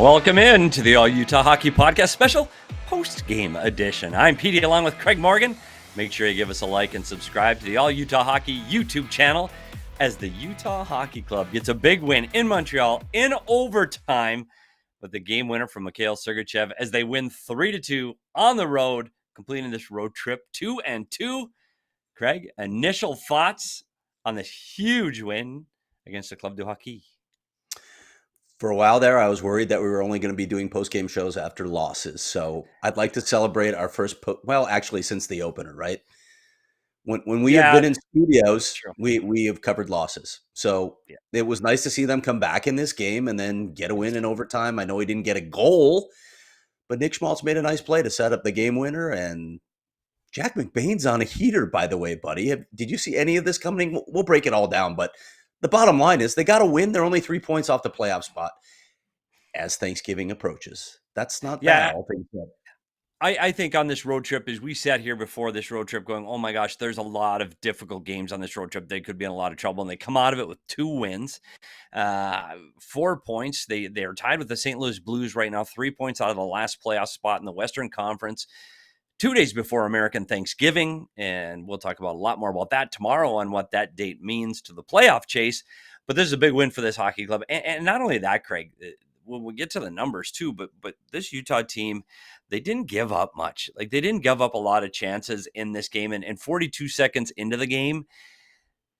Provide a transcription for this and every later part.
Welcome in to the All Utah Hockey Podcast special post-game edition. I'm Petey along with Craig Morgan. Make sure you give us a like and subscribe to the All Utah Hockey YouTube channel as the Utah Hockey Club gets a big win in Montreal in overtime with the game winner from Mikhail Sergachev as they win 3-2 on the road, completing this road trip 2-2. Craig, initial thoughts on this huge win against the Club de Hockey? For a while there, I was worried that we were only going to be doing post-game shows after losses. So I'd like to celebrate our first, actually since the opener, right? When we have been in studios, we have covered losses. So it was nice to see them come back in this game and then get a win in overtime. I know he didn't get a goal, but Nick Schmaltz made a nice play to set up the game winner. And Jack McBain's on a heater, by the way, buddy. Did you see any of this coming? We'll break it all down, but the bottom line is they got to win. They're only 3 points off the playoff spot as Thanksgiving approaches. That's not bad. All things said. I think on this road trip, as we sat here before this road trip going, oh my gosh, there's a lot of difficult games on this road trip. They could be in a lot of trouble, and they come out of it with 2 wins, 4 points. They're tied with the St. Louis Blues right now, 3 points out of the last playoff spot in the Western Conference. 2 days before American Thanksgiving, and we'll talk about a lot more about that tomorrow on what that date means to the playoff chase. But this is a big win for this hockey club. And not only that, Craig, we'll get to the numbers too, but this Utah team, they didn't give up much. Like, they didn't give up a lot of chances in this game. And 42 seconds into the game,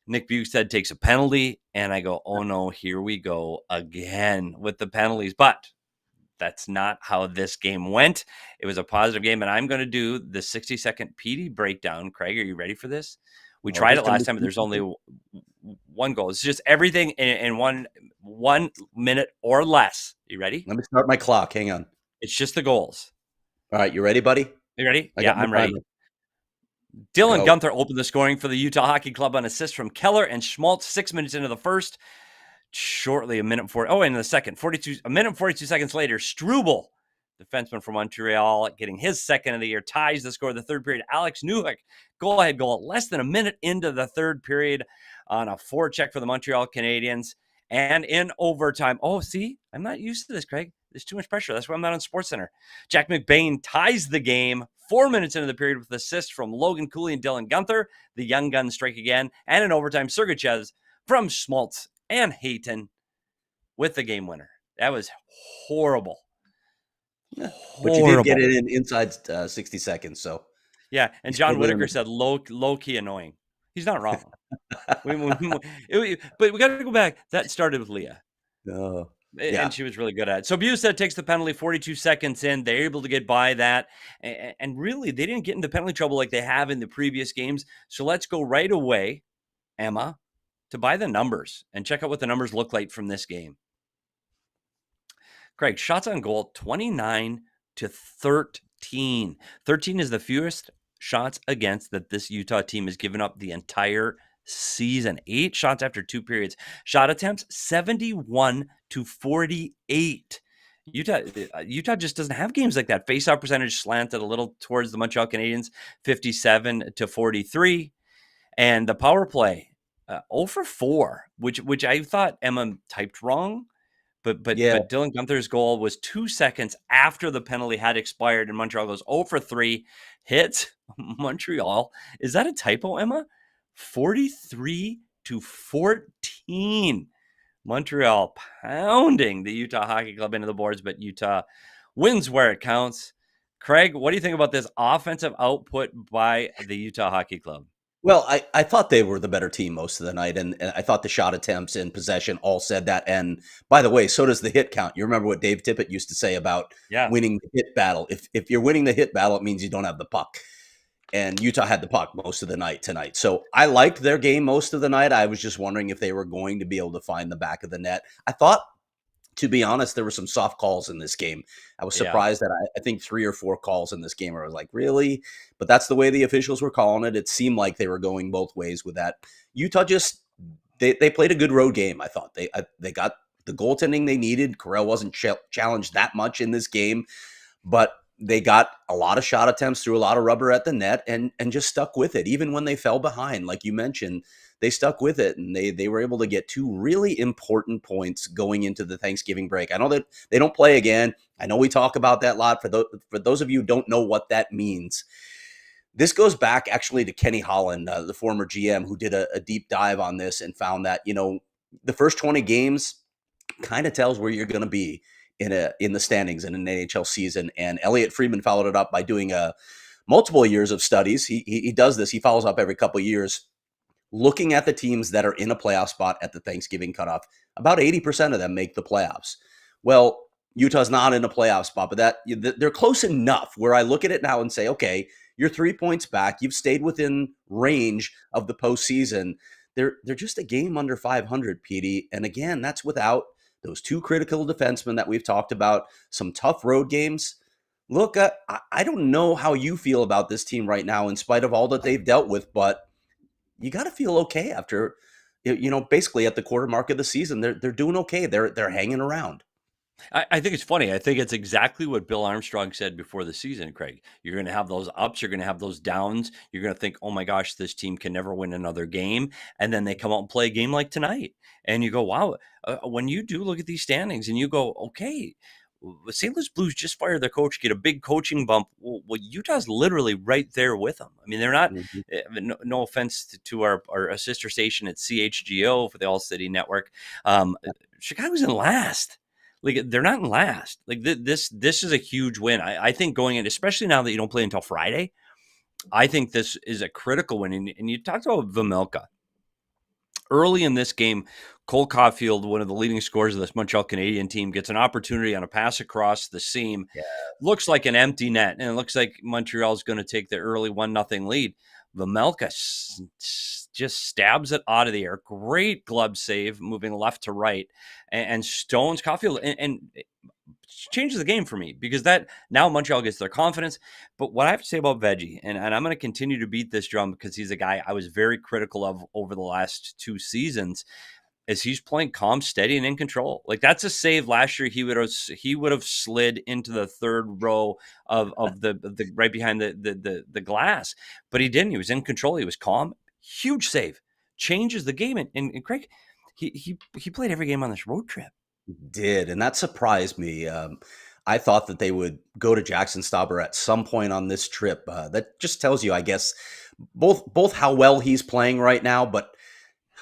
Nick Bukestad takes a penalty, and I go, oh no, here we go again with the penalties. But that's not how this game went. It was a positive game, and I'm going to do the 60-second PD breakdown. Craig, are you ready for this? We tried it last time, but there's only one goal. It's just everything in one minute or less. You ready? Let me start my clock. Hang on. It's just the goals. All right, you ready, buddy? You ready? Yeah, I'm ready. Dylan Guenther opened the scoring for the Utah Hockey Club on assist from Keller and Schmaltz 6 minutes into the first. Shortly, a minute 40. Oh, and in the second, 42. A minute 42 seconds later, Struble, defenseman from Montreal, getting his second of the year, ties the score of the third period. Alex Newhook, goal-ahead goal, less than a minute into the third period on a forecheck for the Montreal Canadiens, and in overtime. Oh, see, I'm not used to this, Craig. There's too much pressure. That's why I'm not on SportsCenter. Jack McBain ties the game 4 minutes into the period with assist from Logan Cooley and Dylan Guenther. The young guns strike again, and in overtime, Sergachev from Schmaltz and Hayton with the game winner. That was horrible. Yeah, but you did get it in inside 60 seconds. So yeah, and John Whitaker said low-key annoying. He's not wrong. But we got to go back. That started with Leah. And she was really good at it. So Bukestad takes the penalty 42 seconds in. They're able to get by that. And really, they didn't get into penalty trouble like they have in the previous games. So let's go right away, Emma, to buy the numbers and check out what the numbers look like from this game. Craig, shots on goal, 29-13. 13 is the fewest shots against that this Utah team has given up the entire season. 8 shots after 2 periods. Shot attempts, 71-48. Utah just doesn't have games like that. Face-off percentage slanted a little towards the Montreal Canadiens, 57-43. And the power play, 0 for 4, which I thought Emma typed wrong, but Dylan Guenther's goal was 2 seconds after the penalty had expired, and Montreal goes 0 for 3, hits Montreal. Is that a typo, Emma? 43-14. Montreal pounding the Utah Hockey Club into the boards, but Utah wins where it counts. Craig, what do you think about this offensive output by the Utah Hockey Club? Well, I thought they were the better team most of the night, and I thought the shot attempts and possession all said that. And by the way, so does the hit count. You remember what Dave Tippett used to say about winning the hit battle. If you're winning the hit battle, it means you don't have the puck. and Utah had the puck most of the night tonight. So I liked their game most of the night. I was just wondering if they were going to be able to find the back of the net. I thought, to be honest, there were some soft calls in this game. I was Yeah. surprised that I think 3 or 4 calls in this game where I was like, really? But that's the way the officials were calling it. It seemed like they were going both ways with that. Utah just they played a good road game. I thought they got the goaltending they needed. Carell wasn't challenged that much in this game, but they got a lot of shot attempts, threw a lot of rubber at the net, and just stuck with it. Even when they fell behind, like you mentioned, they stuck with it, and they were able to get 2 really important points going into the Thanksgiving break. I know that they don't play again. I know we talk about that a lot. For those of you who don't know what that means, this goes back actually to Kenny Holland, the former GM, who did a deep dive on this and found that, the first 20 games kind of tells where you're going to be in the standings in an NHL season. And Elliot Friedman followed it up by doing multiple years of studies. He does this. He follows up every couple of years, looking at the teams that are in a playoff spot at the Thanksgiving cutoff. About 80% of them make the playoffs. Well, Utah's not in a playoff spot, but they're close enough where I look at it now and say, okay, you're 3 points back. You've stayed within range of the postseason. They're just a game under 500, Petey. And again, that's without those 2 critical defensemen that we've talked about, some tough road games. Look, I don't know how you feel about this team right now in spite of all that they've dealt with, but you got to feel okay after, basically at the quarter mark of the season. They're doing okay. They're hanging around. I think it's funny. I think it's exactly what Bill Armstrong said before the season, Craig. You're going to have those ups. You're going to have those downs. You're going to think, oh my gosh, this team can never win another game. And then they come out and play a game like tonight. And you go, wow. When you do look at these standings and you go, okay, St. Louis Blues just fired their coach, get a big coaching bump. Well, Utah's literally right there with them. I mean, they're not, Mm-hmm. no offense to our sister station at CHGO for the All City Network. Chicago's in last. Like, they're not in last. Like, this is a huge win. I think going in, especially now that you don't play until Friday, I think this is a critical win. And you talked about Vejmelka. Early in this game, Cole Caulfield, one of the leading scorers of this Montreal Canadian team, gets an opportunity on a pass across the seam. Yeah. Looks like an empty net, and it looks like Montreal's going to take the early 1-0 lead. Vejmelka just stabs it out of the air. Great glove save, moving left to right, and stones Caulfield and changes the game for me, because that now Montreal gets their confidence. But what I have to say about Veggie, and I'm going to continue to beat this drum because he's a guy I was very critical of over the last 2 seasons, is he's playing calm, steady, and in control. Like, that's a save last year. He would have slid into the third row of the right behind the glass, but he didn't. He was in control. He was calm. Huge save, changes the game. And Craig, he played every game on this road trip. Did, and that surprised me. I thought that they would go to Jackson Stauber at some point on this trip. That just tells you, I guess, both how well he's playing right now, but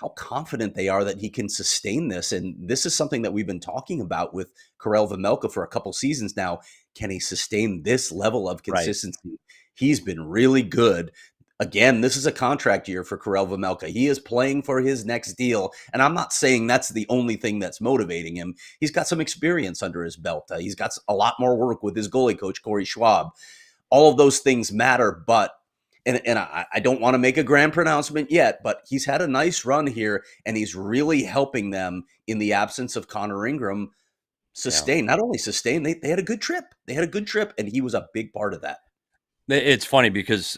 how confident they are that he can sustain this. And this is something that we've been talking about with Karel Vejmelka for a couple seasons now. Can he sustain this level of consistency? Right. He's been really good. Again, this is a contract year for Karel Vejmelka. He is playing for his next deal. And I'm not saying that's the only thing that's motivating him. He's got some experience under his belt. He's got a lot more work with his goalie coach, Corey Schwab. All of those things matter, but and I don't want to make a grand pronouncement yet, but he's had a nice run here, and he's really helping them in the absence of Connor Ingram sustain. Yeah. Not only sustain, they had a good trip. They had a good trip, and he was a big part of that. It's funny because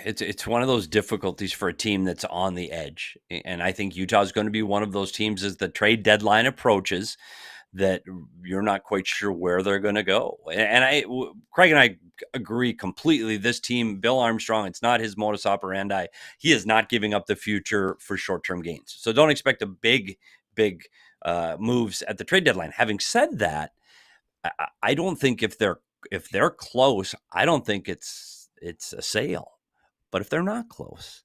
it's one of those difficulties for a team that's on the edge. And I think Utah is going to be one of those teams as the trade deadline approaches that you're not quite sure where they're going to go. And Craig and I agree completely. This team, Bill Armstrong, it's not his modus operandi. He is not giving up the future for short-term gains. So don't expect a big moves at the trade deadline. Having said that, I don't think if they're close, I don't think it's a sale. But if they're not close,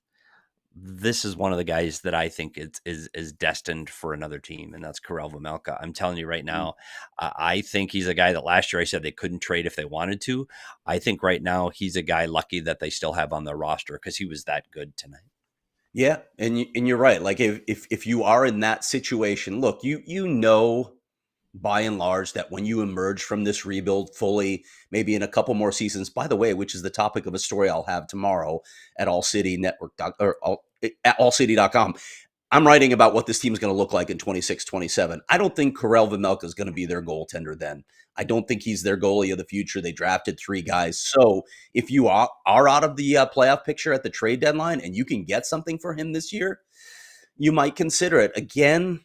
this is one of the guys that I think is destined for another team, and that's Karel Vejmelka. I'm telling you right now, I think he's a guy that last year I said they couldn't trade if they wanted to. I think right now he's a guy lucky that they still have on their roster because he was that good tonight. Yeah, and you're right. Like if you are in that situation, look, you know by and large, that when you emerge from this rebuild fully, maybe in a couple more seasons, by the way, which is the topic of a story I'll have tomorrow at at allcity.com. I'm writing about what this team is going to look like in 26, 27. I don't think Karel Vejmelka is going to be their goaltender then. I don't think he's their goalie of the future. They drafted 3 guys. So if you are out of the playoff picture at the trade deadline and you can get something for him this year, you might consider it. Again,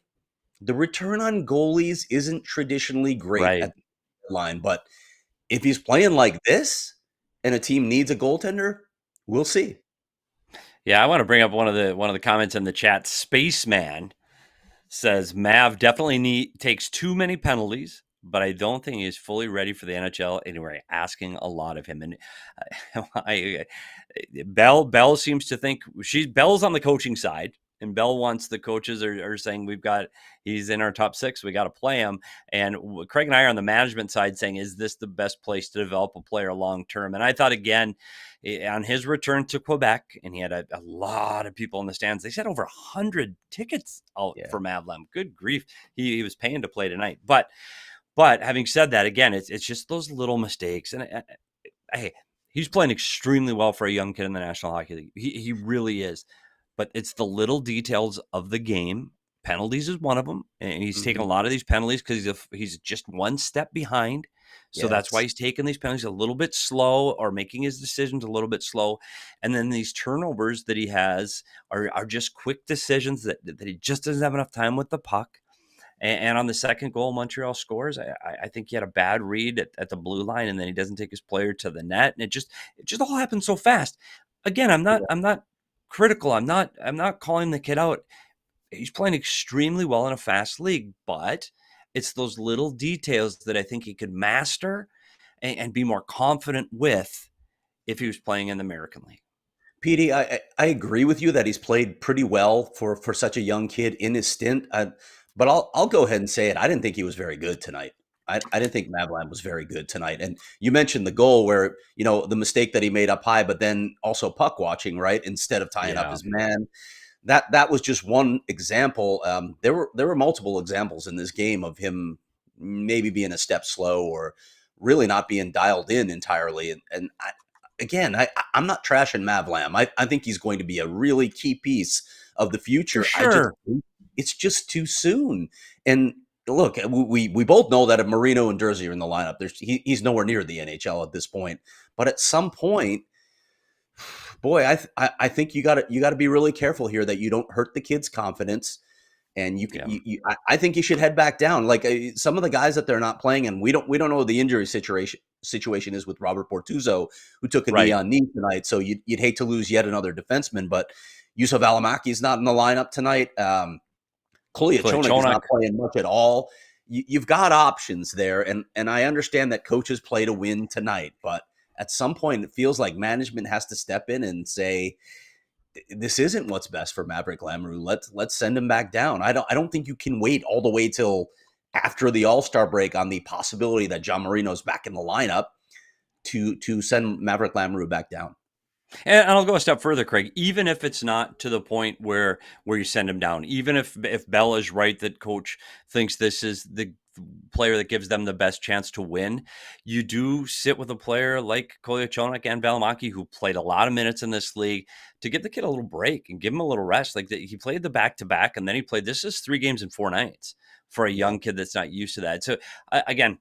the return on goalies isn't traditionally great Right. at the line, but if he's playing like this and a team needs a goaltender, we'll see. Yeah, I want to bring up one of the comments in the chat. Spaceman says Mav definitely takes too many penalties, but I don't think he's fully ready for the NHL anyway. Asking a lot of him, and Bell seems to think Bell's on the coaching side, and Bell wants the coaches are saying he's in our top 6, we got to play him. And Craig and I are on the management side saying, is this the best place to develop a player long term? And I thought again on his return to Quebec, and he had a lot of people in the stands. They said over 100 tickets out for Mav Lem. Good grief, he was paying to play tonight. But having said that, again, it's just those little mistakes. And hey, he's playing extremely well for a young kid in the National Hockey League. He really is. But it's the little details of the game. Penalties is one of them, and he's taking a lot of these penalties because he's just one step behind. So that's why he's taking these penalties a little bit slow, or making his decisions a little bit slow. And then these turnovers that he has are just quick decisions that he just doesn't have enough time with the puck. And on the second goal, Montreal scores. I think he had a bad read at the blue line, and then he doesn't take his player to the net, and it just all happens so fast. Again, I'm not critical. I'm not calling the kid out. He's playing extremely well in a fast league, but it's those little details that I think he could master and be more confident with if he was playing in the American League. PD, I agree with you that he's played pretty well for such a young kid in his stint. But I'll go ahead and say it. I didn't think he was very good tonight. I didn't think Mavlam was very good tonight. And you mentioned the goal where, the mistake that he made up high, but then also puck watching, right? Instead of tying up his man. That was just one example. There were multiple examples in this game of him maybe being a step slow or really not being dialed in entirely. And I'm not trashing Mavlam. I think he's going to be a really key piece of the future. For sure. It's just too soon. And look, we both know that if Marino and Jersey are in the lineup, he's nowhere near the NHL at this point. But at some point, boy, I think you got to be really careful here that you don't hurt the kid's confidence. And I think you should head back down. Like some of the guys that they're not playing, and we don't know the injury situation is with Robert Bortuzzo, who took a knee on knee tonight. So you'd hate to lose yet another defenseman, but Yusuf Alamaki is not in the lineup tonight. Kolyachonok is not playing much at all. You've got options there, and I understand that coaches play to win tonight, but at some point it feels like management has to step in and say, this isn't what's best for Maveric Lamoureux. Let's send him back down. I don't think you can wait all the way till after the All-Star break on the possibility that John Marino's back in the lineup to send Maveric Lamoureux back down. And I'll go a step further, Craig. Even if it's not to the point where you send him down, even if Bell is right that coach thinks this is the player that gives them the best chance to win, you do sit with a player like Kolyachonok and Valimaki, who played a lot of minutes in this league, to give the kid a little break and give him a little rest. Like he played the back-to-back, and then he played, this is 3 games in 4 nights for a young kid that's not used to that. So again,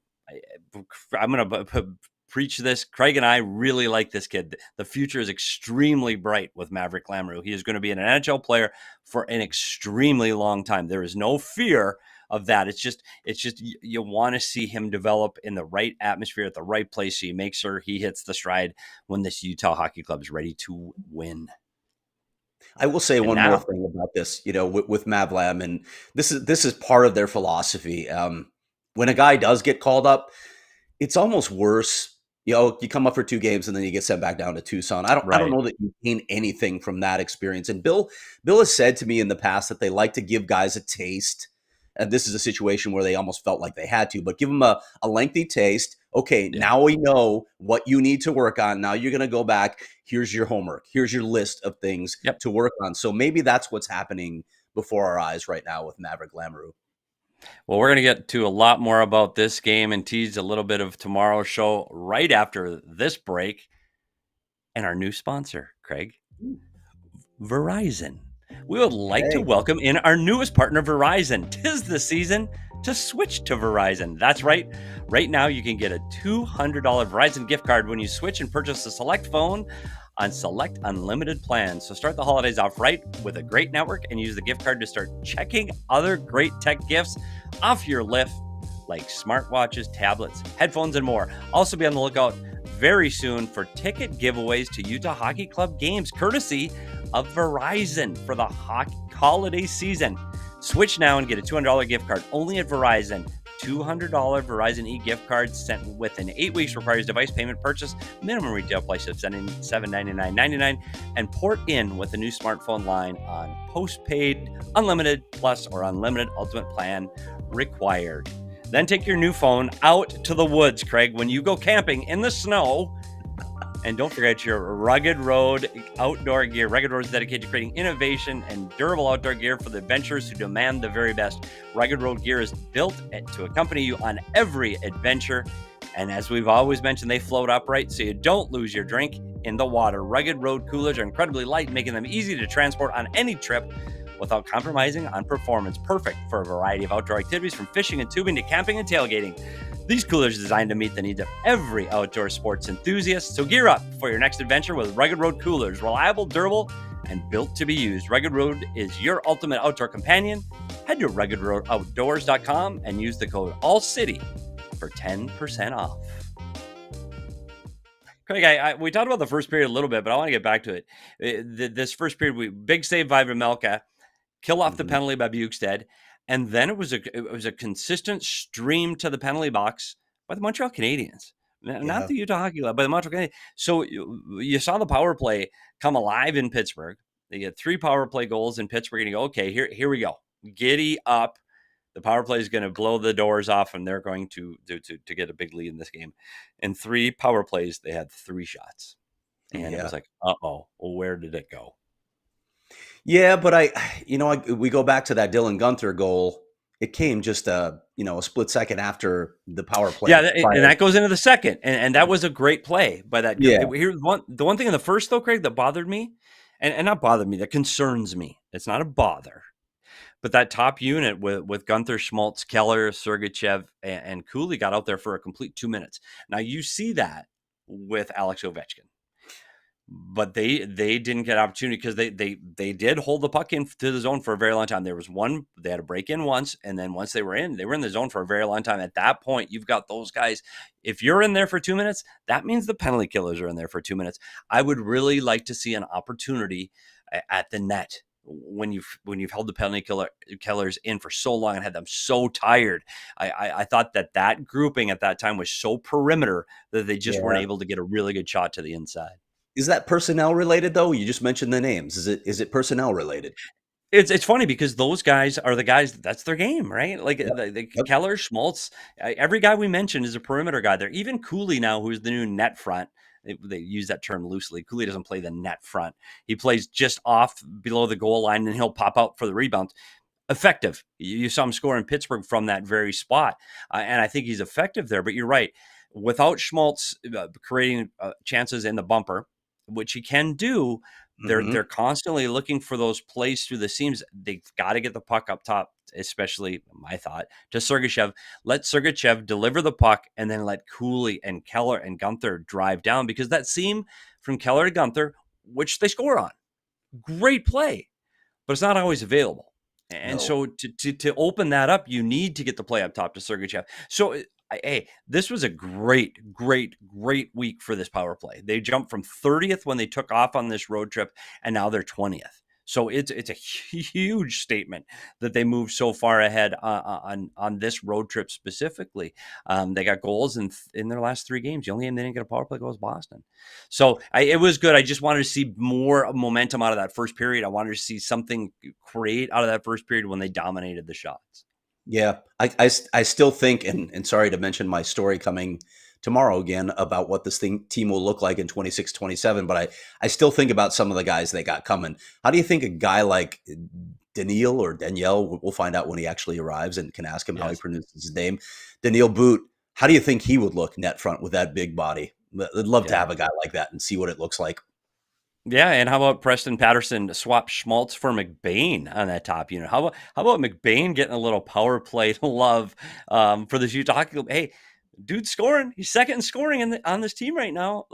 I'm going to preach this. Craig and I really like this kid. The future is extremely bright with Maveric Lamoureux. He is going to be an NHL player for an extremely long time. There is no fear of that. It's just you want to see him develop in the right atmosphere at the right place, so you make sure he hits the stride when this Utah Hockey Club is ready to win. I will say one more thing about this, with Mavlam, and this is part of their philosophy. When a guy does get called up, it's almost worse. You come up for 2 games and then you get sent back down to Tucson. I don't know that you gain anything from that experience. And Bill has said to me in the past that they like to give guys a taste. And this is a situation where they almost felt like they had to, but give them a lengthy taste. Okay, now we know what you need to work on. Now you're going to go back. Here's your homework. Here's your list of things to work on. So maybe that's what's happening before our eyes right now with Maveric Lamoureux. Well, we're going to get to a lot more about this game and tease a little bit of tomorrow's show right after this break. And our new sponsor, Craig, Verizon. We would like to Hey. welcome in our newest partner, Verizon. 'Tis the season to switch to Verizon. That's right. Right now, you can get a $200 Verizon gift card when you switch and purchase a select phone on select unlimited plans. So start the holidays off right with a great network and use the gift card to start checking other great tech gifts off your list, like smartwatches, tablets, headphones, and more. Also, be on the lookout very soon for ticket giveaways to Utah Hockey Club games, courtesy of Verizon for the holiday season. Switch now and get a $200 gift card only at Verizon. $200 Verizon e-gift card sent within 8 weeks, requires device payment purchase, minimum retail price of $799.99, and port in with a new smartphone line on postpaid, unlimited, plus, or unlimited ultimate plan required. Then take your new phone out to the woods, Craig, when you go camping in the snow. And don't forget your Rugged Road outdoor gear. Rugged Road is dedicated to creating innovation and durable outdoor gear for the adventurers who demand the very best. Rugged Road gear is built to accompany you on every adventure. And as we've always mentioned, they float upright so you don't lose your drink in the water. Rugged Road coolers are incredibly light, making them easy to transport on any trip without compromising on performance. Perfect for a variety of outdoor activities, from fishing and tubing to camping and tailgating. These coolers are designed to meet the needs of every outdoor sports enthusiast. So gear up for your next adventure with Rugged Road coolers. Reliable, durable, and built to be used. Rugged Road is your ultimate outdoor companion. Head to ruggedroadoutdoors.com and use the code ALLCITY for 10% off. Craig, we talked about the first period a little bit, but I want to get back to it. This first period, big save by Vejmelka, kill off the penalty by Bukestad. And then it was a consistent stream to the penalty box by the Montreal Canadiens, not the Utah Hockey Club, but the Montreal Canadiens. So you saw the power play come alive in Pittsburgh. They get 3 power play goals in Pittsburgh, and you go, okay, here we go. Giddy up. The power play is going to blow the doors off, and they're going to get a big lead in this game. In 3 power plays, they had 3 shots. And it was like, uh-oh, well, where did it go? Yeah, but we go back to that Dylan Guenther goal. It came just a split second after the power play. Yeah, and that goes into the second, and that was a great play by that. Yeah. Here's the one thing in the first though, Craig, that bothered me, and not bothered me, that concerns me. It's not a bother, but that top unit with Guenther, Schmaltz, Keller, Sergachev, and Cooley got out there for a complete 2 minutes. Now you see that with Alex Ovechkin. But they didn't get opportunity because they did hold the puck into the zone for a very long time. There was one, they had a break in once, and then once they were in the zone for a very long time. At that point, you've got those guys. If you're in there for 2 minutes, that means the penalty killers are in there for 2 minutes. I would really like to see an opportunity at the net when you've held the penalty killers in for so long and had them so tired. I thought that grouping at that time was so perimeter that they just weren't able to get a really good shot to the inside. Is that personnel related though? You just mentioned the names. Is it personnel related? It's funny because those guys are the guys, that's their game, right? Like Keller, Schmaltz, every guy we mentioned is a perimeter guy. They're even Cooley now, who's the new net front. They use that term loosely. Cooley doesn't play the net front. He plays just off below the goal line, and he'll pop out for the rebound. Effective. You saw him score in Pittsburgh from that very spot. And I think he's effective there. But you're right. Without Schmaltz creating chances in the bumper, which he can do, they're constantly looking for those plays through the seams. They've got to get the puck up top, especially my thought, to Sergachev. Let Sergachev deliver the puck, and then let Cooley and Keller and Guenther drive down, because that seam from Keller to Guenther, which they score on, great play, but it's not always available. And so to open that up, you need to get the play up top to Sergachev. So hey, this was a great week for this power play. They jumped from 30th when they took off on this road trip, and now they're 20th. So it's a huge statement that they moved so far ahead on this road trip specifically. They got goals in their last 3 games. The only game they didn't get a power play goal was Boston. So it was good. I just wanted to see more momentum out of that first period. I wanted to see something create out of that first period when they dominated the shots. Yeah, I still think, and sorry to mention my story coming tomorrow again about what this team will look like in 26-27, but I still think about some of the guys they got coming. How do you think a guy like Daniil or Danielle. We'll find out when he actually arrives and can ask him how he Yes. pronounces his name. Daniil Boot. How do you think he would look net front with that big body? I'd love to Yeah. have a guy like that and see what it looks like. Yeah, and how about Preston Patterson swap Schmaltz for McBain on that top unit? How about McBain getting a little power play love for this Utah hockey club? Hey, dude's scoring. He's second in scoring on this team right now.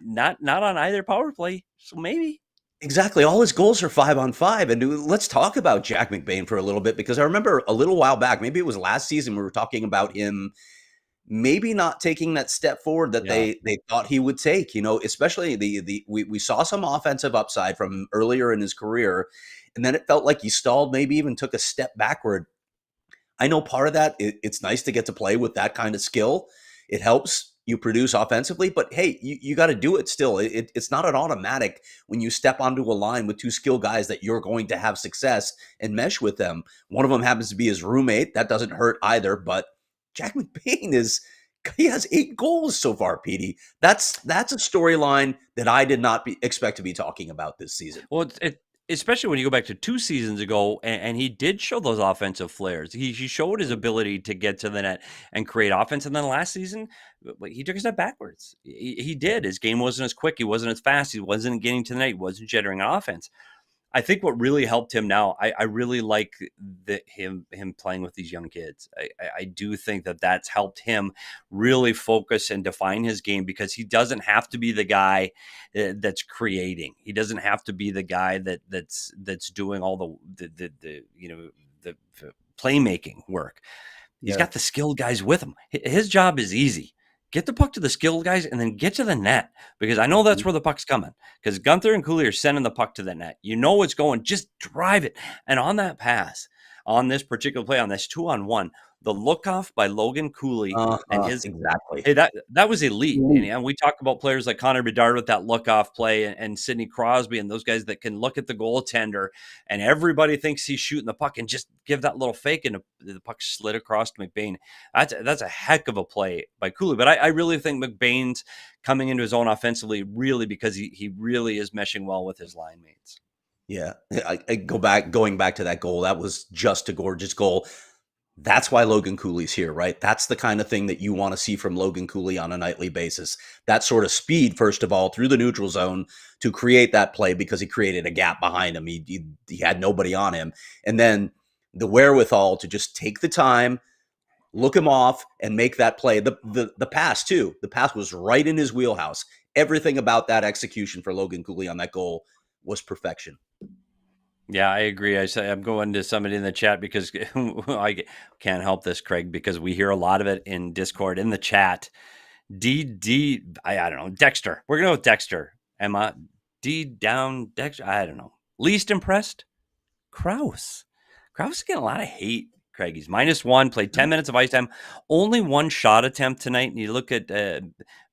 Not on either power play, so maybe. Exactly. All his goals are 5-on-5. And let's talk about Jack McBain for a little bit, because I remember a little while back, maybe it was last season, we were talking about him maybe not taking that step forward that Yeah. they thought he would take, especially we saw some offensive upside from him earlier in his career, and then it felt like he stalled, maybe even took a step backward. I know part of that, it's nice to get to play with that kind of skill. It helps you produce offensively, but hey, you got to do it still. It's not an automatic when you step onto a line with two skilled guys that you're going to have success and mesh with them. One of them happens to be his roommate. That doesn't hurt either, but Jack McBain he has 8 goals so far, Petey. That's a storyline that I did not expect to be talking about this season. Well, especially when you go back to 2 seasons ago, and he did show those offensive flares. He showed his ability to get to the net and create offense. And then last season, he took a step backwards. He did. His game wasn't as quick. He wasn't as fast. He wasn't getting to the net. He wasn't generating offense. I think what really helped him now, I really like him playing with these young kids. I do think that's helped him really focus and define his game, because he doesn't have to be the guy that's creating. He doesn't have to be the guy that's doing all the playmaking work. He's got the skilled guys with him. His job is easy. Get the puck to the skilled guys and then get to the net, because I know that's where the puck's coming, because Guenther and Cooley are sending the puck to the net. You know it's going. Just drive it. And on that pass, on this particular play, on this 2-on-1, the look off by Logan Cooley and his Exactly. Hey, that was elite. And we talk about players like Connor Bedard with that look-off play, and Sidney Crosby and those guys that can look at the goaltender, and everybody thinks he's shooting the puck and just give that little fake, and the puck slid across to McBain. That's a heck of a play by Cooley. But I really think McBain's coming into his own offensively, really, because he really is meshing well with his line mates. Yeah. Going back to that goal, that was just a gorgeous goal. That's why Logan Cooley's here, right? That's the kind of thing that you want to see from Logan Cooley on a nightly basis. That sort of speed, first of all, through the neutral zone to create that play, because he created a gap behind him. He had nobody on him. And then the wherewithal to just take the time, look him off, and make that play. The pass, too. The pass was right in his wheelhouse. Everything about that execution for Logan Cooley on that goal was perfection. Yeah, I agree. I'm going to somebody in the chat, because I can't help this, Craig, because we hear a lot of it in Discord, in the chat. I don't know, Dexter. We're going to go with Dexter. Emma, D down, Dexter. I don't know. Least impressed? Kraus. Kraus is getting a lot of hate, Craig. He's -1, played 10 minutes of ice time, only 1 shot attempt tonight. And you look at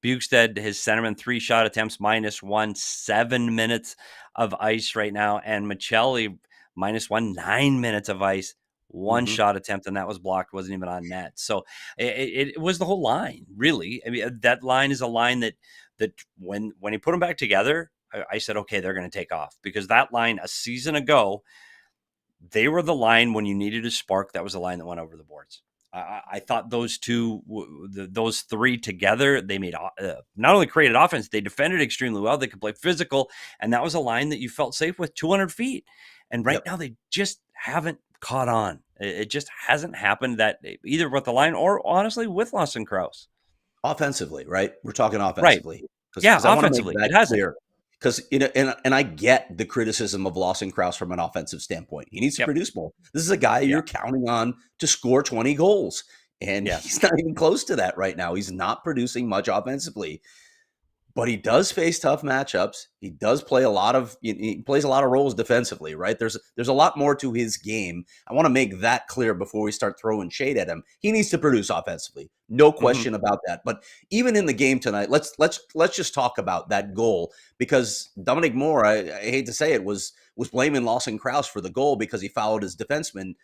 Bukestad, his centerman, 3 shot attempts, -1, 7 minutes of ice right now. And Michelli, -1, 9 minutes of ice, 1 shot attempt, and that was blocked, wasn't even on net. So it was the whole line, really. I mean, that line is a line that when he put them back together, I said, okay, they're going to take off, because that line a season ago, they were the line when you needed a spark. That was the line that went over the boards. I thought those those 3 together, they made not only created offense, they defended extremely well. They could play physical, and that was a line that you felt safe with 200 feet. And right now, they just haven't caught on. It just hasn't happened, that either with the line or honestly with Lawson Krause. Offensively, right? We're talking offensively. Right. Yeah, offensively, it hasn't. Because and I get the criticism of Lawson Krause from an offensive standpoint. He needs to produce more. This is a guy you're counting on to score 20 goals, and he's not even close to that right now. He's not producing much offensively, but he does face tough matchups. He does play he plays a lot of roles defensively, right? There's a lot more to his game. I want to make that clear before we start throwing shade at him. He needs to produce offensively. No question about that. But even in the game tonight, let's just talk about that goal, because Dominic Moore, I hate to say it, was blaming Lawson Krause for the goal because he fouled his defenseman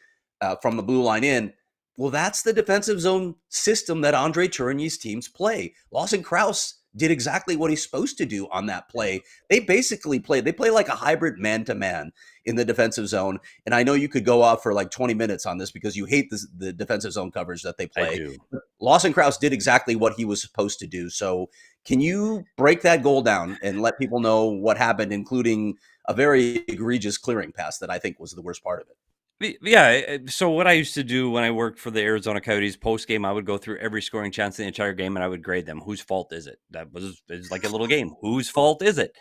from the blue line in. Well, that's the defensive zone system that Andre Tourigny's teams play. Lawson Krause did exactly what he's supposed to do on that play. They basically play like a hybrid man-to-man in the defensive zone. And I know you could go off for like 20 minutes on this because you hate the defensive zone coverage that they I play. do. Lawson Krause did exactly what he was supposed to do. So can you break that goal down and let people know what happened, including a very egregious clearing pass that I think was the worst part of it? Yeah. So what I used to do when I worked for the Arizona Coyotes post game, I would go through every scoring chance in the entire game and I would grade them. Whose fault is it? It's like a little game. Whose fault is it?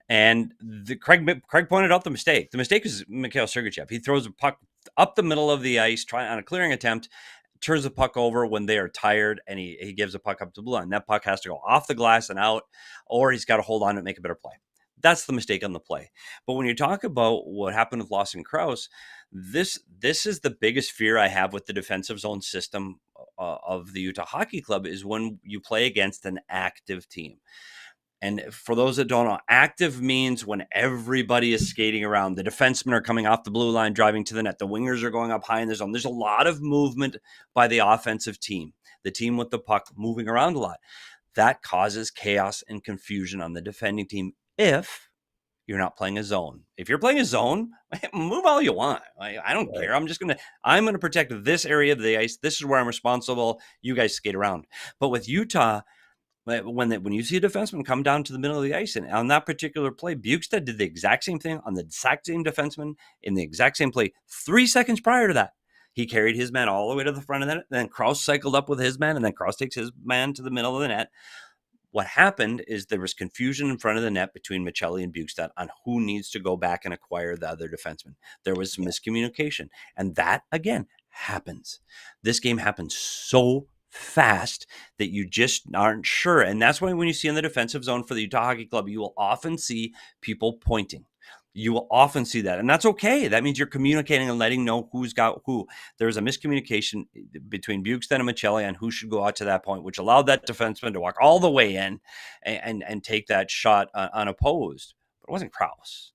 And Craig pointed out the mistake. The mistake is Mikhail Sergachev. He throws a puck up the middle of the ice, trying on a clearing attempt, turns the puck over when they are tired, and he gives a puck up to the blue line. That puck has to go off the glass and out, or he's got to hold on and make a better play. That's the mistake on the play. But when you talk about what happened with Lawson Krause, this is the biggest fear I have with the defensive zone system of the Utah Hockey Club is when you play against an active team. And for those that don't know, active means when everybody is skating around. The defensemen are coming off the blue line, driving to the net. The wingers are going up high in the zone. There's a lot of movement by the offensive team, the team with the puck moving around a lot. That causes chaos and confusion on the defending team if you're not playing a zone. If you're playing a zone, move all you want. I don't care. I'm going to protect this area of the ice. This is where I'm responsible. You guys skate around. But with Utah, when you see a defenseman come down to the middle of the ice, and on that particular play, Bukestad did the exact same thing on the exact same defenseman in the exact same play 3 seconds prior to that. He carried his man all the way to the front of the net, then Krause cycled up with his man, and then Krause takes his man to the middle of the net. What happened is there was confusion in front of the net between Michelli and Bukestad on who needs to go back and acquire the other defenseman. There was some miscommunication, and that, again, happens. This game happens so fast that you just aren't sure. And that's why when you see in the defensive zone for the Utah Hockey Club, you will often see people pointing. You will often see that. And that's okay. That means you're communicating and letting know who's got who. There's a miscommunication between Bukestad and Michelli on who should go out to that point, which allowed that defenseman to walk all the way in and take that shot unopposed. But it wasn't Krause.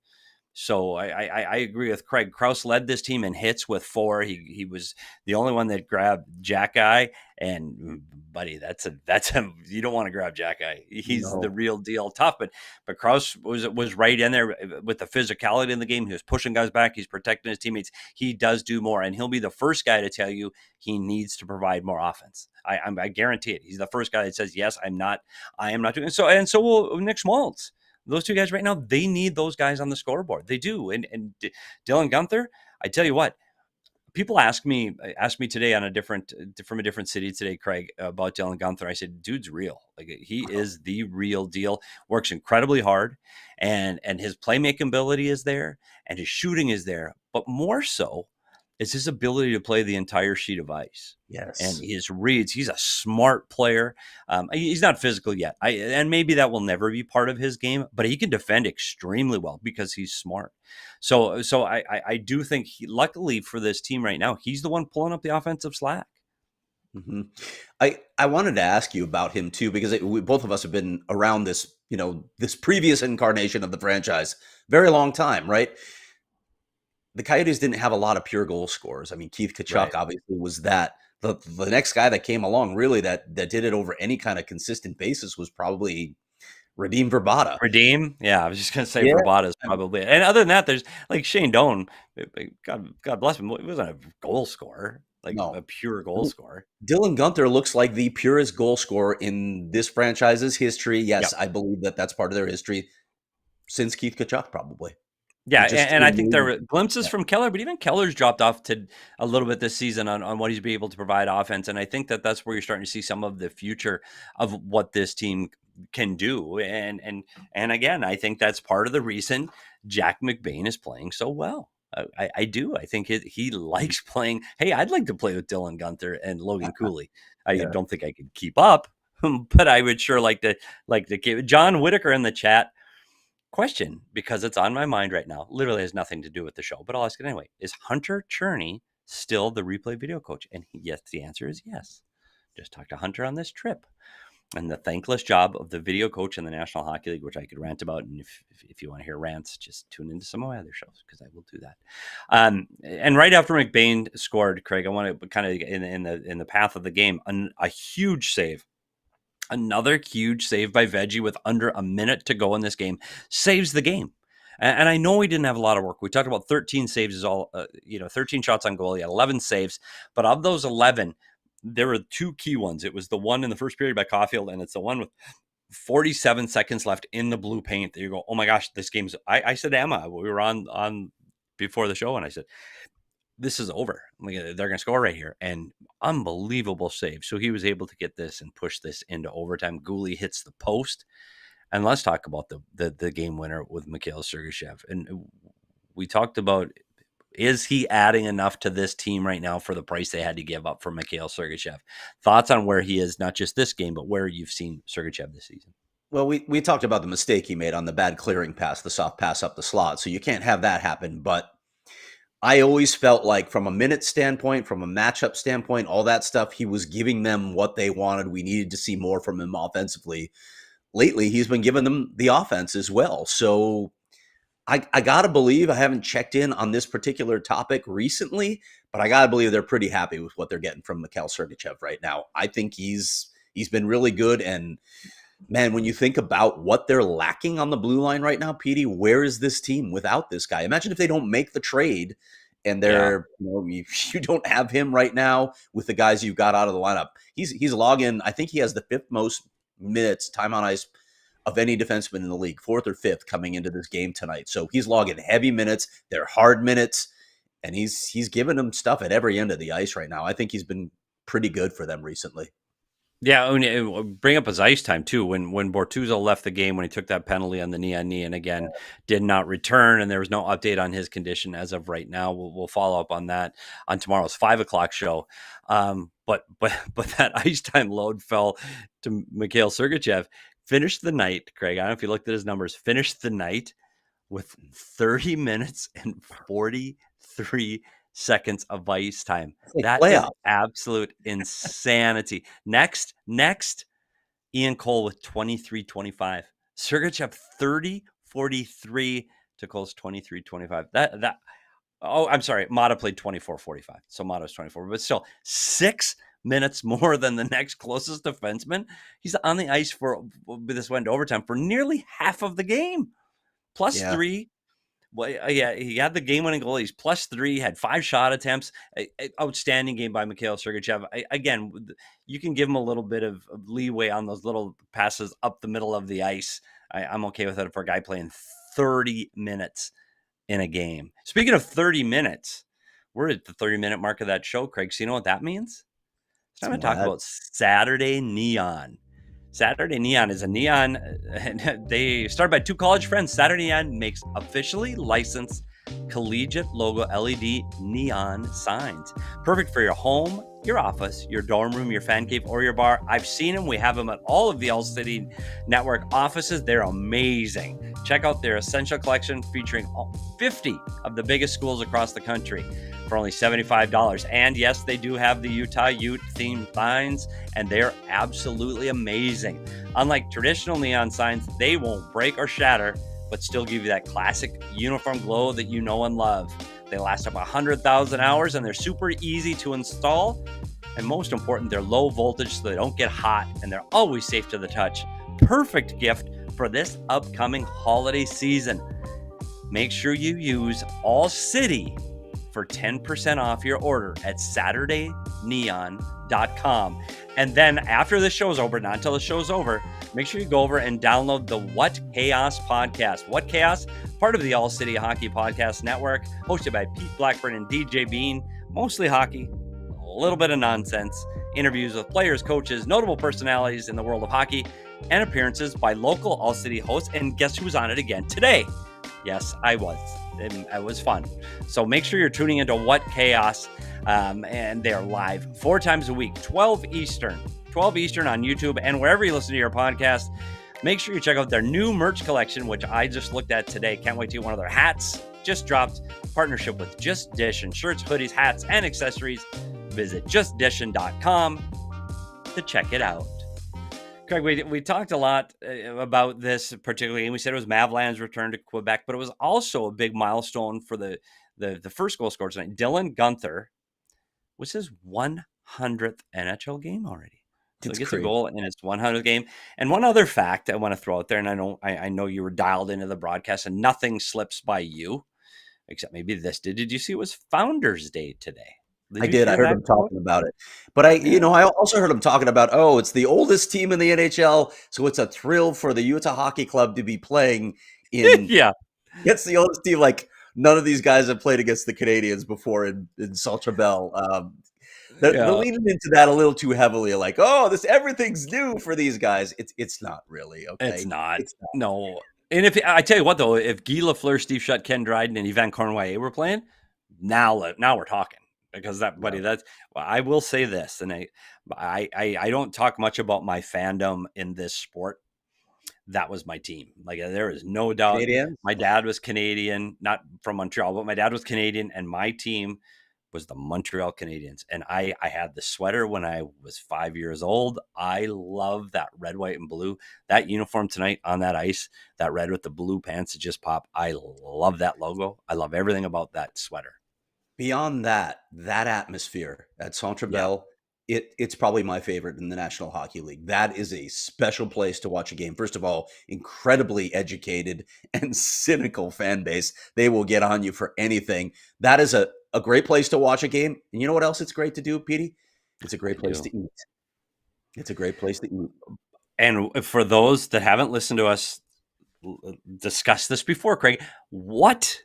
So I agree with Craig. Krause led this team in hits with 4. He was the only one that grabbed Jack Eye, and buddy, that's a you don't want to grab Jack Eye. He's the real deal, tough. But Krause was right in there with the physicality in the game. He was pushing guys back. He's protecting his teammates. He does do more, and he'll be the first guy to tell you he needs to provide more offense. I guarantee it. He's the first guy that says yes. I am not doing it. So will Nick Schmaltz. Those two guys right now, they need those guys on the scoreboard. They do. And Dylan Guenther, I tell you what, people ask me today from a different city today, Craig, about Dylan Guenther. I said, dude's real. Like, he is the real deal, works incredibly hard, and his playmaking ability is there and his shooting is there. But more so, it's his ability to play the entire sheet of ice. Yes. And his reads. He's a smart player. He's not physical yet. And maybe that will never be part of his game, but he can defend extremely well because he's smart. So I do think luckily for this team right now, he's the one pulling up the offensive slack. Mm-hmm. I wanted to ask you about him too, because both of us have been around this, this previous incarnation of the franchise, very long time, right? The Coyotes didn't have a lot of pure goal scorers. I mean, Keith Tkachuk obviously was that. The next guy that came along really that did it over any kind of consistent basis was probably Radim Vrbata. Yeah, I was just going to say Vrbata's probably. And other than that, there's like Shane Doan. God bless him. He wasn't a goal scorer, a pure goal scorer. Dylan Guenther looks like the purest goal scorer in this franchise's history. Yes, I believe that's part of their history since Keith Tkachuk, probably. Yeah, and I think there were glimpses from Keller, but even Keller's dropped off to a little bit this season on what he's been able to provide offense. And I think that's where you're starting to see some of the future of what this team can do. And again, I think that's part of the reason Jack McBain is playing so well. I do. I think he likes playing. Hey, I'd like to play with Dylan Guenther and Logan Cooley. I don't think I could keep up, but I would sure like to keep. John Whitaker in the chat. Question, because it's on my mind right now, literally has nothing to do with the show, but I'll ask it anyway. Is Hunter Cherney still the replay video coach? And yes, the answer is yes. Just talked to Hunter on this trip. And the thankless job of the video coach in the National Hockey League, which I could rant about. And if you want to hear rants, just tune into some of my other shows because I will do that. And right after McBain scored, Craig, I want to kind of in the path of the game, a huge save Another huge save by Veggie with under a minute to go in this game saves the game. And I know he didn't have a lot of work. We talked about 13 saves is all, 13 shots on goal. He had 11 saves. But of those 11, there were two key ones. It was the one in the first period by Caulfield, and it's the one with 47 seconds left in the blue paint that you go, oh my gosh, this game's, I said to Emma, we were on before the show, and I said, this is over. They're going to score right here. And unbelievable save. So he was able to get this and push this into overtime. Goalie hits the post. And let's talk about the game winner with Mikhail Sergachev. And we talked about, is he adding enough to this team right now for the price they had to give up for Mikhail Sergachev? Thoughts on where he is, not just this game, but where you've seen Sergachev this season? Well, we talked about the mistake he made on the bad clearing pass, the soft pass up the slot. So you can't have that happen. But I always felt like from a minute standpoint, from a matchup standpoint, all that stuff, he was giving them what they wanted. We needed to see more from him offensively. Lately, he's been giving them the offense as well. So I got to believe, I haven't checked in on this particular topic recently, but I got to believe they're pretty happy with what they're getting from Mikhail Sergachev right now. I think he's been really good. And man, when you think about what they're lacking on the blue line right now, Petey, where is this team without this guy? Imagine if they don't make the trade and you don't have him right now with the guys you've got out of the lineup. He's logging. I think he has the fifth most minutes time on ice of any defenseman in the league, fourth or fifth coming into this game tonight. So he's logging heavy minutes. They're hard minutes, and he's giving them stuff at every end of the ice right now. I think he's been pretty good for them recently. Yeah, bring up his ice time too. When Bortuzzo left the game, when he took that penalty on the knee on knee, and again did not return, and there was no update on his condition as of right now. We'll follow up on that on tomorrow's 5:00 show. But that ice time load fell to Mikhail Sergachev. Finished the night, Craig. I don't know if you looked at his numbers. Finished the night with 30 minutes and 43 seconds of ice time. That is absolute insanity. Next, Ian Cole with 23-25. Sergachev 30-43 to Cole's 23-25. I'm sorry. Mata played 24-45. So Mata's 24, but still 6 minutes more than the next closest defenseman. He's on the ice this went to overtime for nearly half of the game. Plus 3. Well, yeah, he had the game-winning goal. He's plus 3, had 5 shot attempts. Outstanding game by Mikhail Sergachev. Again, you can give him a little bit of leeway on those little passes up the middle of the ice. I'm okay with it for a guy playing 30 minutes in a game. Speaking of 30 minutes, we're at the 30-minute mark of that show, Craig. So you know what that means? It's time to talk about Saturday Neon. Saturday Neon is a neon. They started by 2 college friends. Saturday Neon makes officially licensed collegiate logo LED neon signs. Perfect for your home, your office, your dorm room, your fan cave, or your bar. I've seen them. We have them at all of the All-City Network offices. They're amazing. Check out their essential collection featuring 50 of the biggest schools across the country for only $75. And yes, they do have the Utah Ute themed signs, and they're absolutely amazing. Unlike traditional neon signs, they won't break or shatter, but still give you that classic uniform glow that you know and love. They last up 100,000 hours, and they're super easy to install. And most important, they're low voltage, so they don't get hot, and they're always safe to the touch. Perfect gift for this upcoming holiday season. Make sure you use ALLCITY for 10% off your order at SaturdayNeon.com. And then after the show's over, not until the show's over, make sure you go over and download the What Chaos podcast. What Chaos, part of the All-City Hockey Podcast Network, hosted by Pete Blackburn and DJ Bean. Mostly hockey, a little bit of nonsense, interviews with players, coaches, notable personalities in the world of hockey, and appearances by local All-City hosts. And guess who's on it again today? Yes, I was. It was fun. So make sure you're tuning into What Chaos, and they're live 4 times a week, 12 Eastern on YouTube, and wherever you listen to your podcast. Make sure you check out their new merch collection, which I just looked at today. Can't wait to get one of their hats. Just dropped partnership with Just Dish and shirts, hoodies, hats, and accessories. Visit justdishin.com to check it out. Craig, we talked a lot about this particularly, and we said it was Mavland's return to Quebec, but it was also a big milestone for the first goal scorer tonight. Dylan Guenther was his 100th NHL game already. So he It's gets a crazy. goal in his 100th game. And one other fact I want to throw out there, and I know you were dialed into the broadcast, and nothing slips by you except maybe this. Did you see it was Founders Day today? Did I you did. I hear heard that him quote? talking about it. But Yeah. I also heard him talking about, oh, it's the oldest team in the NHL, so it's a thrill for the Utah Hockey Club to be playing in Yeah. against the oldest team. Like none of these guys have played against the Canadians before in Centre Bell. They're Yeah. leaning into that a little too heavily. Like, oh, this everything's new for these guys. It's not really It's okay. not. It's not. No. And if I tell you what though, if Guy Lafleur, Steve Shutt, Ken Dryden, and Yvan Cornway were playing, now we're talking. Because that, buddy, Yeah. that's, well, I will say this, and I don't talk much about my fandom in this sport. That was my team. Like there is no doubt. Canadians. My dad was Canadian, not from Montreal, but my dad was Canadian, and my team was the Montreal Canadiens. And I had the sweater when I was 5 years old. I love that red, white, and blue. That uniform tonight on that ice, that red with the blue pants that just pop. I love that logo. I love everything about that sweater. Beyond that, that atmosphere at Centre Yeah. Bell, it's probably my favorite in the National Hockey League. That is a special place to watch a game. First of all, incredibly educated and cynical fan base. They will get on you for anything. That is a great place to watch a game. And you know what else it's great to do, Petey? It's a great place to eat. It's a great place to eat. And for those that haven't listened to us discuss this before, Craig, what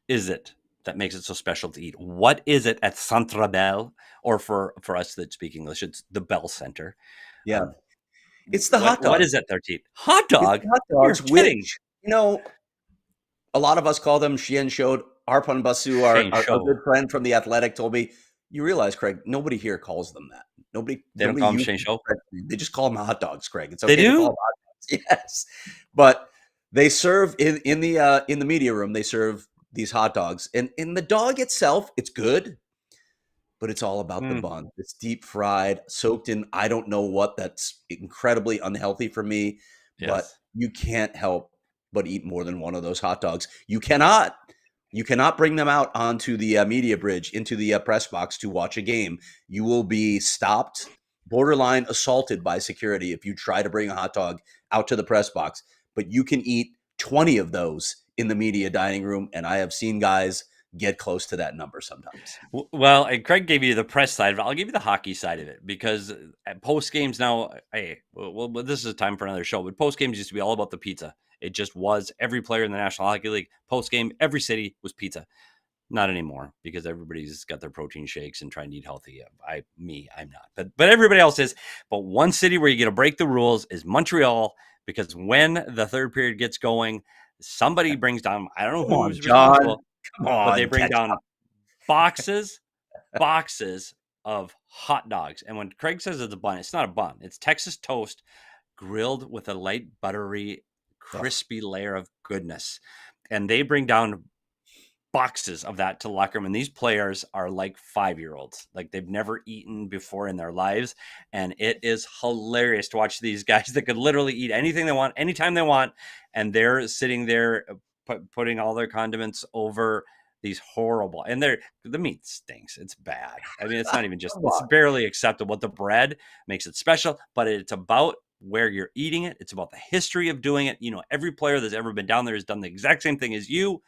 is it that makes it so special to eat? What is it at Centre Bell, or for us that speak English, it's the Bell Center? Yeah. Um, It's the hot what dog. is it there to eat? Hot It's dog? the hot You're dogs, kidding. which, a lot of us call them Chien Chaud. Harpun Basu, Shane our Show. good friend from The Athletic, told me, you realize, Craig, nobody here calls them that. They don't Nobody call them uses Shane Show? they just call them hot dogs, Craig. It's They okay to call do? them hot dogs. Yes. But they serve in the media room, they serve these hot dogs. And in the dog itself, it's good, but it's all about the bun. It's deep fried, soaked in I don't know what, that's incredibly unhealthy for me, but Yes. you can't help but eat more than one of those hot dogs. You cannot bring them out onto the media bridge into the press box to watch a game. You will be stopped, borderline assaulted by security if you try to bring a hot dog out to the press box. But you can eat 20 of those in the media dining room, and I have seen guys get close to that number sometimes. Well, and Craig gave you the press side of it. I'll give you the hockey side of it, because at post games now, hey, well, this is a time for another show, but post games used to be all about the pizza. It just was. Every player in the National Hockey League post game, every city was pizza. Not anymore, because everybody's got their protein shakes and trying to eat healthy. I'm not, but everybody else is. But one city where you get to break the rules is Montreal, because when the third period gets going, somebody brings down, I don't know Come on, who's John. responsible, Come but they on, bring catch down up. boxes of hot dogs. And when Craig says it's a bun, it's not a bun. It's Texas toast grilled with a light, buttery, crispy layer of goodness. And they bring down boxes of that to the locker room. And these players are like 5-year-olds. Like they've never eaten before in their lives. And it is hilarious to watch these guys that could literally eat anything they want, anytime they want. And they're sitting there putting all their condiments over these horrible, and the meat stinks. It's bad. I mean, it's not even just, it's barely acceptable. The bread makes it special, but it's about where you're eating it. It's about the history of doing it. Every player that's ever been down there has done the exact same thing as you.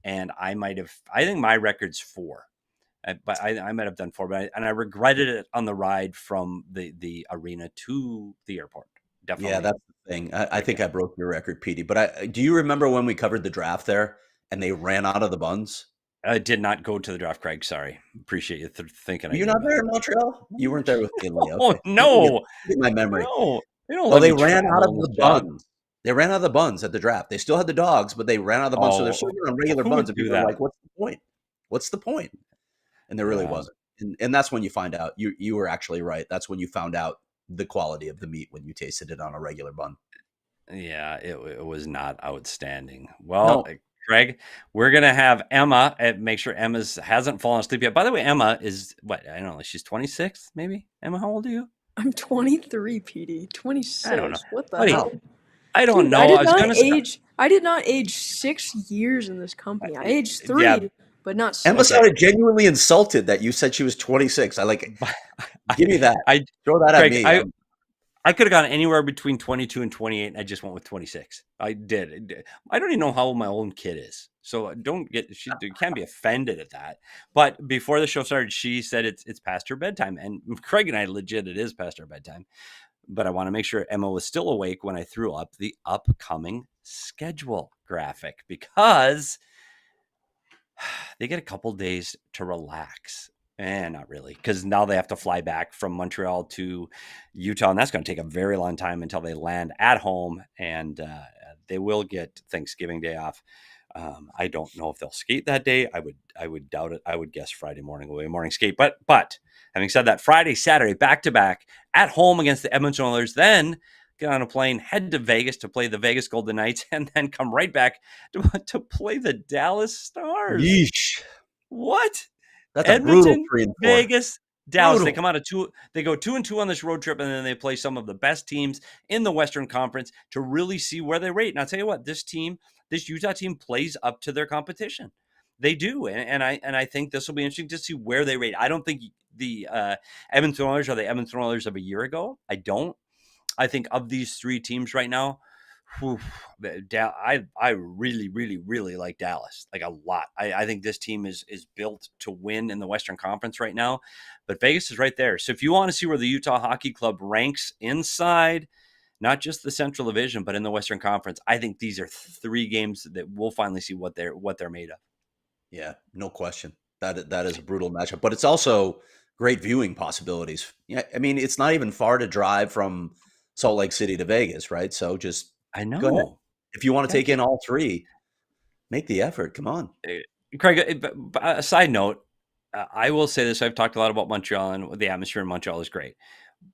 And I think my record's 4, but I might have done 4, but I regretted it on the ride from the arena to the airport. Definitely. Yeah, that's the thing. I think I broke your record, Petey. But do you remember when we covered the draft there and they ran out of the buns? I did not go to the draft, Craig. Sorry. Appreciate you thinking. Were you not there in Montreal? You weren't there with me. Oh, Okay. no. My memory. No. Well, they ran out of the buns. They ran out of the buns at the draft. They still had the dogs, but they ran out of the buns. So they're serving on regular buns. And people are like, what's the point? What's the point? And there really wasn't. And that's when you find out. You were actually right. That's when you found out the quality of the meat, when you tasted it on a regular bun. Yeah, it was not outstanding. Well, no. Craig, we're going to have Emma, make sure Emma hasn't fallen asleep yet. By the way, Emma is, what, I don't know, she's 26 maybe? Emma, how old are you? I'm 23, PD. 26. I don't know. What the hell? I don't know. I did not age 6 years in this company. I aged 3, but not 6. Emma sounded genuinely insulted that you said she was 26. Give me that. Throw that at me. I could have gone anywhere between 22 and 28, and I just went with 26. I did. I don't even know how old my own kid is, so she can't be offended at that. But before the show started, she said it's past her bedtime, and Craig and I legit it is past our bedtime. But I want to make sure Emma was still awake when I threw up the upcoming schedule graphic, because they get a couple days to relax. Not really, because now they have to fly back from Montreal to Utah, and that's going to take a very long time until they land at home, and they will get Thanksgiving Day off. I don't know if they'll skate that day. I would doubt it. I would guess Friday morning will be a morning skate. But having said that, Friday, Saturday, back to back at home against the Edmonton Oilers, then get on a plane, head to Vegas to play the Vegas Golden Knights, and then come right back to play the Dallas Stars. Yeesh. What? That's Edmonton, a brutal 3-4. Vegas, Dallas. Brutal. They come out of 2. They go 2-2 on this road trip, and then they play some of the best teams in the Western Conference to really see where they rate. And I'll tell you what, this Utah team plays up to their competition. They do, and I think this will be interesting to see where they rate. I don't think the Edmonton Oilers are the Edmonton Oilers of a year ago. I don't. I think of these 3 teams right now, I really, really, really like Dallas, like a lot. I think this team is built to win in the Western Conference right now, but Vegas is right there. So if you want to see where the Utah Hockey Club ranks inside, not just the Central Division, but in the Western Conference, I think these are 3 games that we'll finally see what they're made of. Yeah, no question. That is a brutal matchup, but it's also great viewing possibilities. Yeah, I mean, it's not even far to drive from Salt Lake City to Vegas, right? So just I know. go ahead. If you want to take in all 3, make the effort. Come on. Craig, a side note, I will say this. I've talked a lot about Montreal, and the atmosphere in Montreal is great.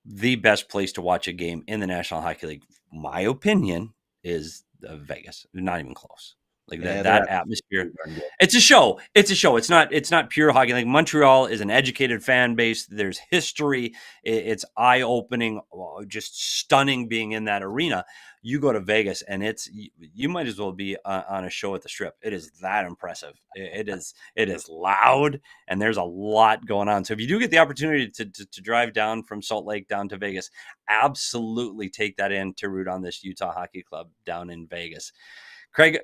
The best place to watch a game in the National Hockey League, my opinion, is Vegas. Not even close. Like that atmosphere. It's a show. It's not pure hockey. Like Montreal is an educated fan base. There's history. It's eye-opening, just stunning being in that arena. You go to Vegas and you might as well be on a show at the Strip. It is that impressive. It is loud, and there's a lot going on. So if you do get the opportunity to drive down from Salt Lake down to Vegas, absolutely take that in to root on this Utah Hockey Club down in Vegas. Craig,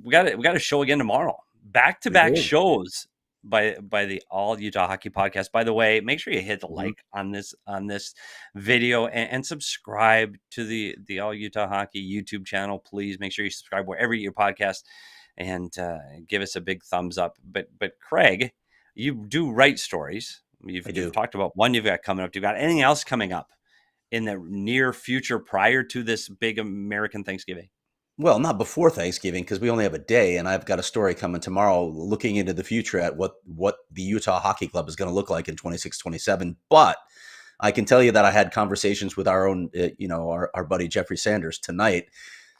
we got a show again tomorrow. Back-to-back shows by the All Utah Hockey Podcast. By the way, make sure you hit the like on this video and subscribe to the All Utah Hockey YouTube channel. Please make sure you subscribe wherever you get your podcast, and give us a big thumbs up. But Craig, you do write stories. You've talked about one you've got coming up. Do you got anything else coming up in the near future prior to this big American Thanksgiving? Well, not before Thanksgiving, because we only have a day, and I've got a story coming tomorrow looking into the future at what the Utah Hockey Club is going to look like in 26-27. But I can tell you that I had conversations with our own, our buddy Jeffrey Sanders tonight,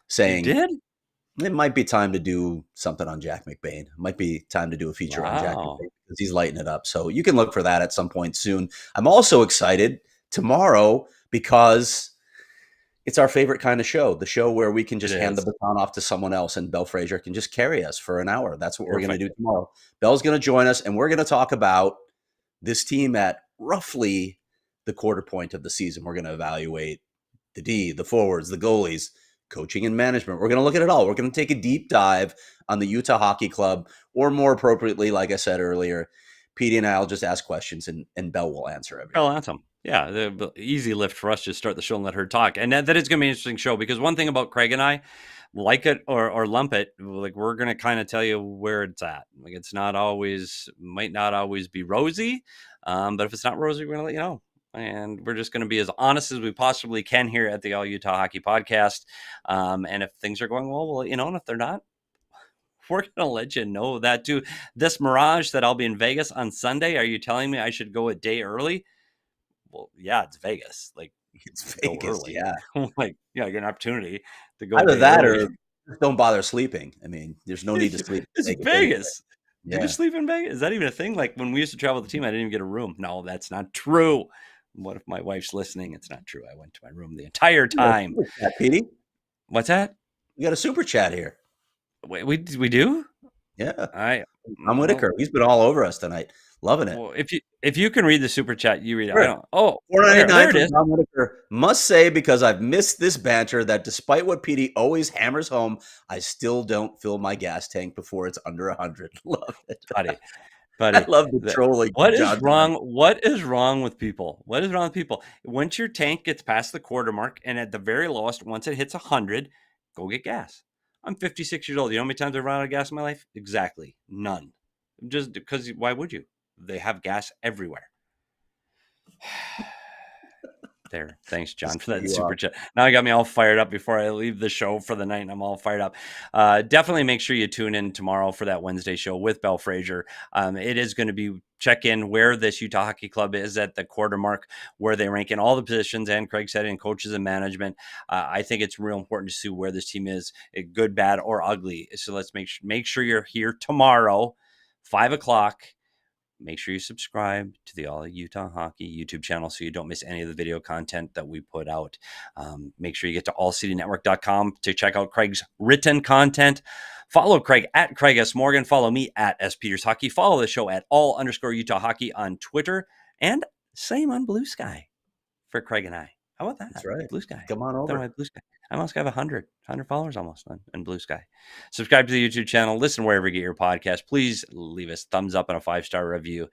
saying it might be time to do something on Jack McBain. It might be time to do a feature on Jack McBain, because he's lighting it up. So you can look for that at some point soon. I'm also excited tomorrow because it's our favorite kind of show, the show where we can just hand the baton off to someone else, and Belle Fraser can just carry us for an hour. That's what we're going to do tomorrow. Belle's going to join us, and we're going to talk about this team at roughly the quarter point of the season. We're going to evaluate the D, the forwards, the goalies, coaching and management. We're going to look at it all. We're going to take a deep dive on the Utah Hockey Club, or more appropriately, like I said earlier, Petey and I will just ask questions, and Belle will answer everything. Belle, answer them. Yeah, the easy lift for us to start the show and let her talk. And that is going to be an interesting show, because one thing about Craig and I, like it or lump it, like we're going to kind of tell you where it's at. Like it's might not always be rosy, but if it's not rosy, we're going to let you know. And we're just going to be as honest as we possibly can here at the All Utah Hockey Podcast. And if things are going well, we'll let you know. And if they're not, we're going to let you know that too. This Mirage that I'll be in Vegas on Sunday, are you telling me I should go a day early? Well, yeah, it's Vegas. Like it's Vegas, early. Yeah. Like, you get an opportunity to go. Either that early, or don't bother sleeping. I mean, there's no need to sleep. It's Vegas. Yeah. Did you sleep in Vegas? Is that even a thing? Like when we used to travel with the team, I didn't even get a room. No, that's not true. What if my wife's listening? It's not true. I went to my room the entire time. Petey? What's that? We got a super chat here. Wait, we do? Yeah. I'm Whitaker. He's been all over us tonight. Loving it. Well, if you can read the super chat, you read it. Sure. I don't. Oh, $4.99 there it from is. Tom Whitaker. Must say, because I've missed this banter, that despite what PD always hammers home, I still don't fill my gas tank before it's under 100. Love it, buddy. I love the trolling. What is wrong? What is wrong with people? What is wrong with people? Once your tank gets past the quarter mark, and at the very lowest, once it hits 100, go get gas. I'm 56 years old. You know how many times I've run out of gas in my life? Exactly none. Just because. Why would you? They have gas everywhere. There. Thanks, John, for that super chat. Now you got me all fired up before I leave the show for the night, and I'm all fired up. Definitely make sure you tune in tomorrow for that Wednesday show with Belle Frazier. It is going to be check in where this Utah Hockey Club is at the quarter mark, where they rank in all the positions, and Craig said in coaches and management. I think it's real important to see where this team is, good, bad, or ugly. So let's make sure you're here tomorrow, 5 o'clock. Make sure you subscribe to the All Utah Hockey YouTube channel so you don't miss any of the video content that we put out. Make sure you get to allcitynetwork.com to check out Craig's written content. Follow Craig at Craig S. Morgan. Follow me at S. Peters Hockey. Follow the show at all_Utah Hockey on Twitter. And same on Blue Sky for Craig and I. How about that? That's right. Blue Sky. Come on over. Blue Sky. I almost have 100 followers almost on Blue Sky. Subscribe to the YouTube channel. Listen wherever you get your podcast. Please leave us thumbs up and a 5-star review.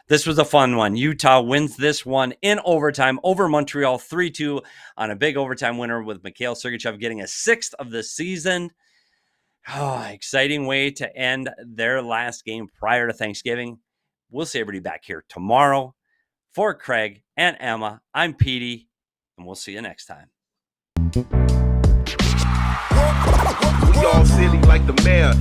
This was a fun one. Utah wins this one in overtime over Montreal 3-2 on a big overtime winner with Mikhail Sergachev getting a 6th of the season. Oh, exciting way to end their last game prior to Thanksgiving. We'll see everybody back here tomorrow. For Craig and Emma, I'm Petey, and we'll see you next time. We all silly like the mayor.